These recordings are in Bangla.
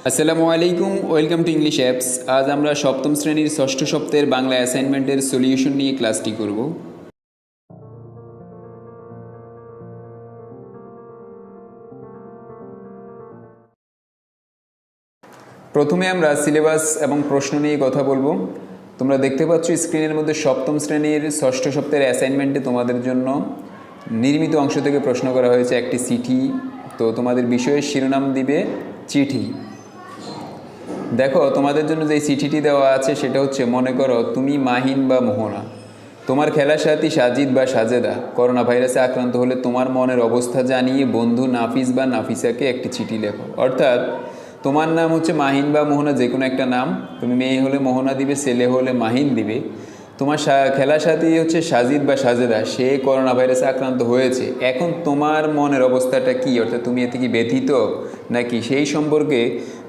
আসসালামু আলাইকুম, ওয়েলকাম টু ইংলিশ অ্যাপস। আজ আমরা সপ্তম শ্রেণীর ষষ্ঠ সপ্তাহের বাংলা অ্যাসাইনমেন্টের সলিউশন নিয়ে ক্লাসটি করব। প্রথমে আমরা সিলেবাস এবং প্রশ্ন নিয়ে কথা বলবো। তোমরা দেখতে পাচ্ছ স্ক্রিনের মধ্যে সপ্তম শ্রেণীর ষষ্ঠ সপ্তাহের অ্যাসাইনমেন্টে তোমাদের জন্য নির্মিত অংশ থেকে প্রশ্ন করা হয়েছে একটি চিঠি। তো তোমাদের বিষয়ের শিরোনাম দিবে চিঠি। দেখো, তোমাদের জন্য যে চিঠিটি দেওয়া আছে সেটা হচ্ছে, মনে করো তুমি মাহিন বা মোহনা, তোমার খেলার সাথী সাজিদ বা সাজেদা করোনা ভাইরাসে আক্রান্ত হলে তোমার মনের অবস্থা জানিয়ে বন্ধু নাফিস বা নাফিসাকে একটি চিঠি লেখো। অর্থাৎ তোমার নাম হচ্ছে মাহিন বা মোহনা, যে কোনো একটা নাম, তুমি মেয়ে হলে মোহনা দিবে, ছেলে হলে মাহিন দিবে। তোমার খেলার সাথী হচ্ছে সাজিদ বা সাজেদা, সে করোনা ভাইরাসে আক্রান্ত হয়েছে। এখন তোমার মনের অবস্থাটা কি, অর্থাৎ তুমি এতে কি ব্যথিত নাকি, সেই সম্পর্কে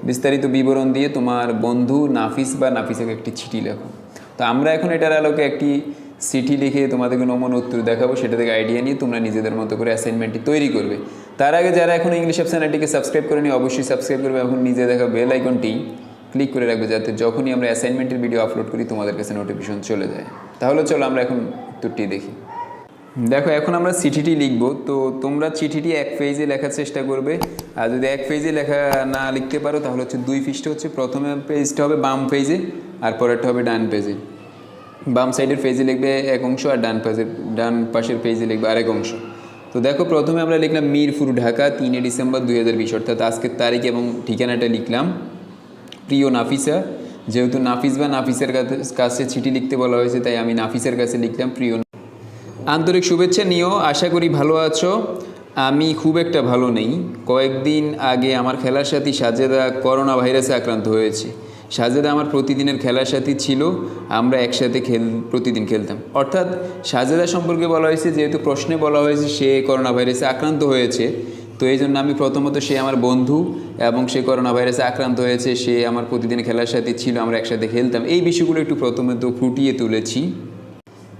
বিস্তারিত বিবরণ দিয়ে তোমার বন্ধু নাফিস বা নাফিসাকে একটি চিঠি লেখো। তো আমরা এখন এটার আলোকে একটি চিঠি লিখে তোমাদেরকে নমুনা উত্তর দেখাবো, সেটা থেকে আইডিয়া নিয়ে তোমরা নিজেদের মতো করে অ্যাসাইনমেন্টটি তৈরি করবে। তার আগে যারা এখন ইংলিশ অ্যাপ চ্যানেলটিকে সাবস্ক্রাইব করেনি অবশ্যই সাবস্ক্রাইব করবে এবং নিজে দেখা বেল আইকনটি ক্লিক করে রাখবে, যাতে যখনই আমরা অ্যাসাইনমেন্টের ভিডিও আপলোড করি তোমাদের কাছে নোটিফিকেশন চলে যায়। তাহলে চলো আমরা এখন উত্তরটি দেখি। দেখো, এখন আমরা চিঠিটি লিখব। তো তোমরা চিঠিটি এক পেজে লেখার চেষ্টা করবে, আর যদি এক পেজে লেখা না লিখতে পারো তাহলে হচ্ছে দুই পৃষ্ঠা, হচ্ছে প্রথমে পেজটা হবে বাম পেজে আর পরেরটা হবে ডান পেজে। বাম সাইডের পেজে লিখবে এক অংশ আর ডান পাশের পেজে লিখবে আরেক অংশ। তো দেখো, প্রথমে আমরা লিখলাম মিরপুর, ঢাকা, 3 ডিসেম্বর 2020, অর্থাৎ আজকের তারিখ এবং ঠিকানাটা লিখলাম। প্রিয় নাফিসা, যেহেতু নাফিস বা নাফিসের কাছে চিঠি লিখতে বলা হয়েছে তাই আমি নাফিসের কাছে লিখলাম প্রিয়। আন্তরিক শুভেচ্ছা নিও, আশা করি ভালো আছো। আমি খুব একটা ভালো নেই। কয়েকদিন আগে আমার খেলার সাথী সাজেদা করোনা ভাইরাসে আক্রান্ত হয়েছে। সাজেদা আমার প্রতিদিনের খেলার সাথী ছিল, আমরা একসাথে প্রতিদিন খেলতাম। অর্থাৎ সাজেদা সম্পর্কে বলা হয়েছে, যেহেতু প্রশ্নে বলা হয়েছে সে করোনা ভাইরাসে আক্রান্ত হয়েছে, তো এই জন্য আমি প্রথমত সে আমার বন্ধু এবং সে করোনা ভাইরাসে আক্রান্ত হয়েছে, সে আমার প্রতিদিন খেলার সাথী ছিল, আমরা একসাথে খেলতাম, এই বিষয়গুলো একটু প্রথমে তো ফুটিয়ে তুলেছি।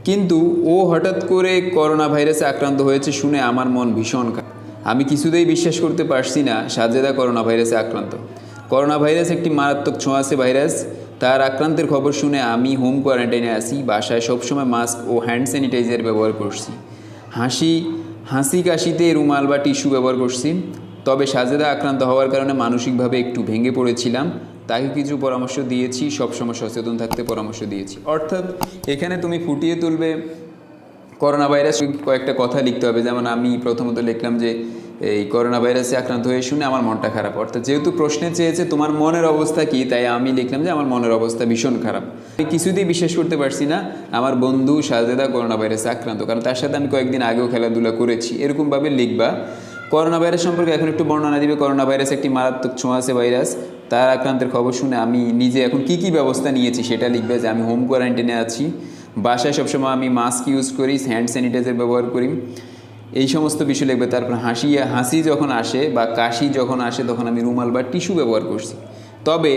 কিন্তু ও হঠাৎ করে করোনা ভাইরাসে আক্রান্ত হয়েছে শুনে আমার মন ভীষণ খারাপ। আমি কিছুতেই বিশ্বাস করতে পারছি না সাজেদা করোনা ভাইরাসে আক্রান্ত। করোনা ভাইরাস একটি মারাত্মক ছোঁয়াচে ভাইরাস। তার আক্রান্তের খবর শুনে আমি হোম কোয়ারেন্টাইনে আছি। বাসায় সবসময় মাস্ক ও হ্যান্ড স্যানিটাইজার ব্যবহার করছি। হাসি কাশিতে রুমাল বা টিস্যু ব্যবহার করছি। তবে সাজেদা আক্রান্ত হওয়ার কারণে মানসিকভাবে একটু ভেঙে পড়েছিলাম। তাকে কিছু পরামর্শ দিয়েছি, সবসময় সচেতন থাকতে পরামর্শ দিয়েছি। অর্থাৎ এখানে তুমি ফুটিয়ে তুলবে করোনা ভাইরাস, কয়েকটা কথা লিখতে হবে। যেমন আমি প্রথমত লিখলাম যে এই করোনা ভাইরাসে আক্রান্ত হয়ে শুনে আমার মনটা খারাপ। অর্থাৎ যেহেতু প্রশ্নে চেয়েছে তোমার মনের অবস্থা কী, তাই আমি লিখলাম যে আমার মনের অবস্থা ভীষণ খারাপ। আমি কিছুতেই বিশ্বাস করতে পারছি না আমার বন্ধু সাজেদা করোনা ভাইরাসে আক্রান্ত, কারণ তার সাথে আমি কয়েকদিন আগেও খেলাধুলা করেছি। এরকমভাবে লিখবা। করোনা ভাইরাস সম্পর্কে এখন একটু বর্ণনা দিবে। করোনা ভাইরাস একটি মারাত্মক ছোঁয়াচে ভাইরাস। তার আক্রান্তের খবর শুনে আমি নিজে এখন কী ব্যবস্থা নিয়েছি সেটা লিখবে। যে আমি হোম কোয়ারেন্টাইনে আছি, বাসায় সবসময় আমি মাস্ক ইউজ করি, হ্যান্ড স্যানিটাইজার ব্যবহার করি, এই সমস্ত বিষয় লিখবে। তারপর হাসি যখন আসে বা কাশি যখন আসে তখন আমি রুমাল বা টিস্যু ব্যবহার করছি। তবে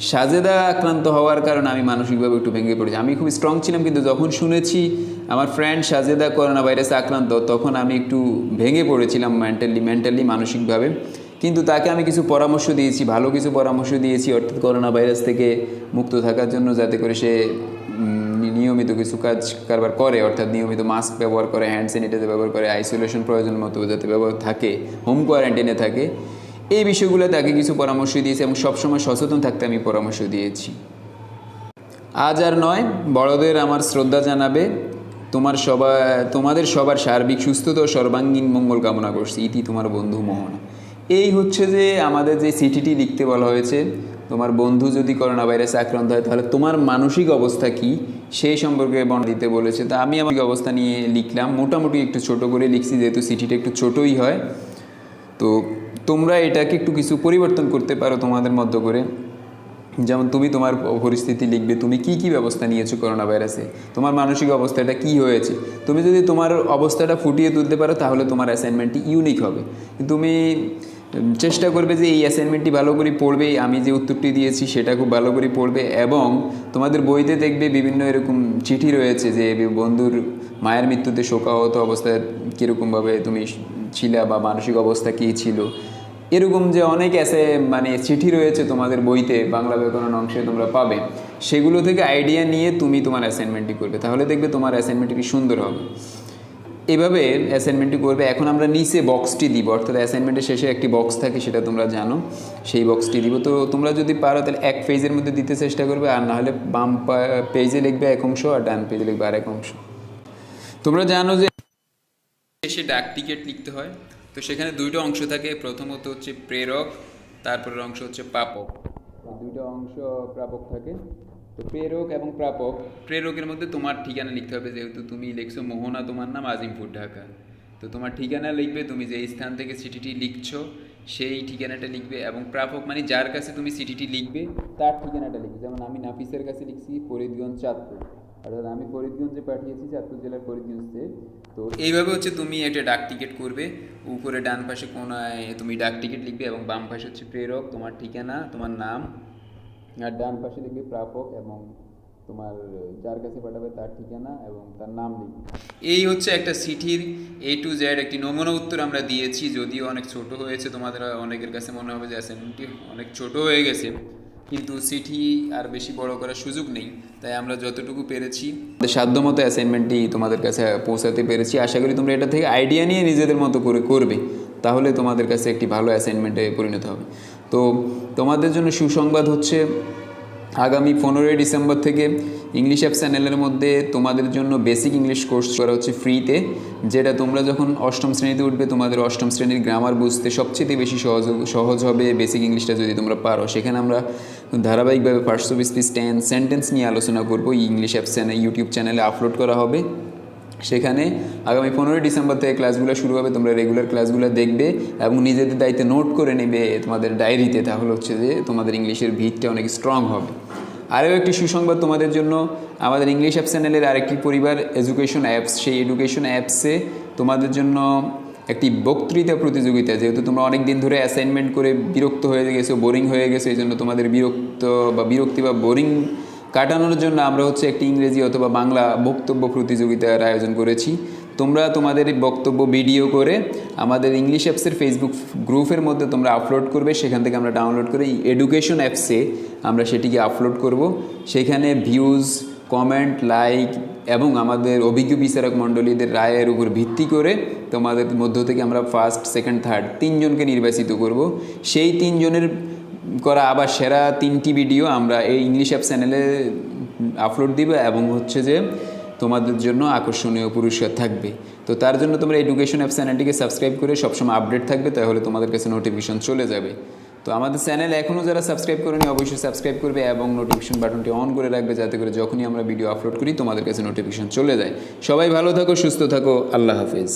সাজেদা আক্রান্ত হওয়ার কারণে আমি মানসিকভাবে একটু ভেঙে পড়েছি। আমি খুব স্ট্রং ছিলাম, কিন্তু যখন শুনেছি আমার ফ্রেন্ড সাজেদা করোনা ভাইরাসে আক্রান্ত তখন আমি একটু ভেঙে পড়েছিলাম মেন্টালি মানসিকভাবে। কিন্তু তাকে আমি কিছু পরামর্শ দিয়েছি, ভালো কিছু পরামর্শ দিয়েছি, অর্থাৎ করোনা ভাইরাস থেকে মুক্ত থাকার জন্য যাতে করে সে নিয়মিত কিছু কাজ কারবার করে, অর্থাৎ নিয়মিত মাস্ক ব্যবহার করে, হ্যান্ড স্যানিটাইজার ব্যবহার করে, আইসোলেশন প্রয়োজন মতো যাতে ব্যবহার থাকে, হোম কোয়ারেন্টাইনে থাকে, এই বিষয়গুলো তাকে কিছু পরামর্শ দিয়েছি এবং সবসময় সচেতন থাকতে আমি পরামর্শ দিয়েছি। আজ আর নয়, বড়দের আমার শ্রদ্ধা জানাবে। তোমাদের সবার সার্বিক সুস্থতা ও সর্বাঙ্গীন মঙ্গল কামনা করছি। ইতি তোমার বন্ধু মোহন। এই হচ্ছে যে আমাদের যে চিঠিটি লিখতে বলা হয়েছে, তোমার বন্ধু যদি করোনা ভাইরাসে আক্রান্ত হয় তাহলে তোমার মানসিক অবস্থা কি সেই সম্পর্কে বর্ণনা দিতে বলেছে। তা আমি আমার অবস্থা নিয়ে লিখলাম, মোটামুটি একটু ছোট করে লিখছি, যেহেতু চিঠিটা একটু ছোটই হয়। তো তোমরা এটাকে একটু কিছু পরিবর্তন করতে পারো তোমাদের মতো করে। যেমন তুমি তোমার পরিস্থিতি লিখবে, তুমি কি ব্যবস্থা নিয়েছো করোনা ভাইরাসে, তোমার মানসিক অবস্থাটা কি হয়েছে। তুমি যদি তোমার অবস্থাটা ফুটিয়ে তুলতে পারো তাহলে তোমার অ্যাসাইনমেন্টটি ইউনিক হবে। তুমি চেষ্টা করবে যে এই অ্যাসাইনমেন্টটি ভালো করে পড়বে, আমি যে উত্তরটি দিয়েছি সেটা খুব ভালো করে পড়বে। এবং তোমাদের বইতে দেখবে বিভিন্ন এরকম চিঠি রয়েছে যে বন্ধুর মায়ের মৃত্যুতে শোকাহত অবস্থায় কীরকমভাবে তুমি ছিলা বা মানসিক অবস্থা কী ছিল, এরকম যে অনেক মানে চিঠি রয়েছে তোমাদের বইতে বাংলা ব্যাকরণ অংশে তোমরা পাবে, সেগুলো থেকে আইডিয়া নিয়ে তুমি তোমার অ্যাসাইনমেন্টটি করবে, তাহলে দেখবে তোমার অ্যাসাইনমেন্টটি কি সুন্দর হবে। এভাবে অ্যাসাইনমেন্টটি করবে। এখন আমরা নিচে বক্সটি দিব, অর্থাৎ অ্যাসাইনমেন্টের শেষে একটি বক্স থাকে, সেটা তোমরা জানো, সেই বক্সটি দিব। তো তোমরা যদি পারো তাহলে এক পেজের মধ্যে দিতে চেষ্টা করবে, আর না হলে বাম পেজে লিখবে এক অংশ আর ডান পেজে লিখবে আর এক অংশ। তোমরা জানো যে শেষে ডাক টিকিট লিখতে হয়, তো সেখানে দুইটা অংশ থাকে, প্রথমত হচ্ছে প্রেরক, তারপরের অংশ হচ্ছে প্রাপক। দুইটা অংশ প্রাপক থাকে। তো প্রেরক এবং প্রাপক, প্রেরকের মধ্যে তোমার ঠিকানা লিখতে হবে, যেহেতু তুমি লিখছো মোহনা, তোমার নাম আজিমপুর ঢাকা, তো তোমার ঠিকানা লিখবে, তুমি যে স্থান থেকে চিঠিটি লিখছো সেই ঠিকানাটা লিখবে। এবং প্রাপক মানে যার কাছে তুমি চিঠিটি লিখবে তার ঠিকানাটা লিখবে। যেমন আমি নাফিসের কাছে লিখছি ফরিদগঞ্জ চাঁদপুর, অর্থাৎ আমি ফরিদগঞ্জে পাঠিয়েছি, চাঁদপুর জেলার ফরিদগঞ্জে। তো এইভাবে হচ্ছে তুমি একটা ডাক টিকিট করবে। উপরে ডান পাশে কোনায় তুমি ডাক টিকিট লিখবে এবং বাম পাশে হচ্ছে প্রেরক, তোমার ঠিকানা, তোমার নাম, আর ডান পাশে লিখবে প্রাপক এবং তোমার যার কাছে পাঠাবে তার ঠিকানা এবং তার নাম লিখবে। এই হচ্ছে একটা চিঠির A to Z একটি নমুনা উত্তর আমরা দিয়েছি, যদিও অনেক ছোট হয়েছে, তোমাদের অনেকের কাছে মনে হবে যে অ্যাসাইনমেন্টটি অনেক ছোট হয়ে গেছে, কিন্তু চিঠি আর বেশি বড় করার সুযোগ নেই, তাই আমরা যতটুকু পেরেছি সাধ্যমতো অ্যাসাইনমেন্টটি তোমাদের কাছে পৌঁছাতে পেরেছি। আশা করি তোমরা এটা থেকে আইডিয়া নিয়ে নিজেদের মতো করে করবে, তাহলে তোমাদের কাছে একটি ভালো অ্যাসাইনমেন্টে পরিণত হবে। তো তোমাদের জন্য সুসংবাদ হচ্ছে আগামী 15ই ডিসেম্বর থেকে ইংলিশ অ্যাপ চ্যানেলের মধ্যে তোমাদের জন্য বেসিক ইংলিশ কোর্স করা হচ্ছে ফ্রিতে, যেটা তোমরা যখন অষ্টম শ্রেণীতে উঠবে তোমাদের অষ্টম শ্রেণীর গ্রামার বুঝতে সবচেয়ে বেশি সহজ হবে বেসিক ইংলিশটা যদি তোমরা পারো। সেখানে আমরা ধারাবাহিকভাবে parts of speech, tense, sentence নিয়ে আলোচনা করবো। ইংলিশ অ্যাপ চ্যানেল ইউটিউব চ্যানেলে আপলোড করা হবে। সেখানে আগামী 15ই ডিসেম্বর থেকে ক্লাসগুলো শুরু হবে, তোমরা রেগুলার ক্লাসগুলো দেখবে এবং নিজেদের দায়িত্বে নোট করে নেবে তোমাদের ডায়েরিতে, তাহলে হচ্ছে যে তোমাদের ইংলিশের ভিতটা অনেক স্ট্রং হবে। আরও একটি সুসংবাদ তোমাদের জন্য, আমাদের ইংলিশ অ্যাপ চ্যানেলের আরেকটি পরিবার এডুকেশন অ্যাপস, সেই এডুকেশন অ্যাপসে তোমাদের জন্য একটি বক্তৃতা প্রতিযোগিতা, যেহেতু তোমরা অনেক দিন ধরে অ্যাসাইনমেন্ট করে বিরক্ত হয়ে গেছো, বোরিং হয়ে গেছো, এই জন্য তোমাদের বিরক্তি বা বোরিং কাটানোর জন্য আমরা হচ্ছে একটি ইংরেজি অথবা বাংলা বক্তব্য প্রতিযোগিতার আয়োজন করেছি। তোমরা তোমাদের বক্তব্য ভিডিও করে আমাদের ইংলিশ অ্যাপসের ফেসবুক গ্রুপের মধ্যে তোমরা আপলোড করবে, সেখান থেকে আমরা ডাউনলোড করে এডুকেশন অ্যাপসে আমরা সেটিকে আপলোড করব। সেখানে ভিউজ, কমেন্ট, লাইক এবং আমাদের অভিজ্ঞ বিচারক মণ্ডলীদের রায়ের উপর ভিত্তি করে তোমাদের মধ্য থেকে আমরা ফার্স্ট, সেকেন্ড, থার্ড 3 জনকে নির্বাচিত করব। সেই 3 জনের করা আবার সেরা 3টি ভিডিও আমরা এই ইংলিশ অ্যাপ চ্যানেলে আপলোড দিব এবং হচ্ছে যে তোমাদের জন্য আকর্ষণীয় পুরস্কার থাকবে। তো তার জন্য তোমরা এডুকেশন অ্যাপ চ্যানেলটিকে সাবস্ক্রাইব করে সবসময় আপডেট থাকবে, তাহলে তোমাদের কাছে নোটিফিকেশন চলে যাবে। তো আমাদের চ্যানেল এখনও যারা সাবস্ক্রাইব করেনি অবশ্যই সাবস্ক্রাইব করবে এবং নোটিফিকেশন বাটনটি অন করে রাখবে, যাতে করে যখনই আমরা ভিডিও আপলোড করি তোমাদের কাছে নোটিফিকেশন চলে যায়। সবাই ভালো থাকো, সুস্থ থাকো, আল্লাহ হাফেজ।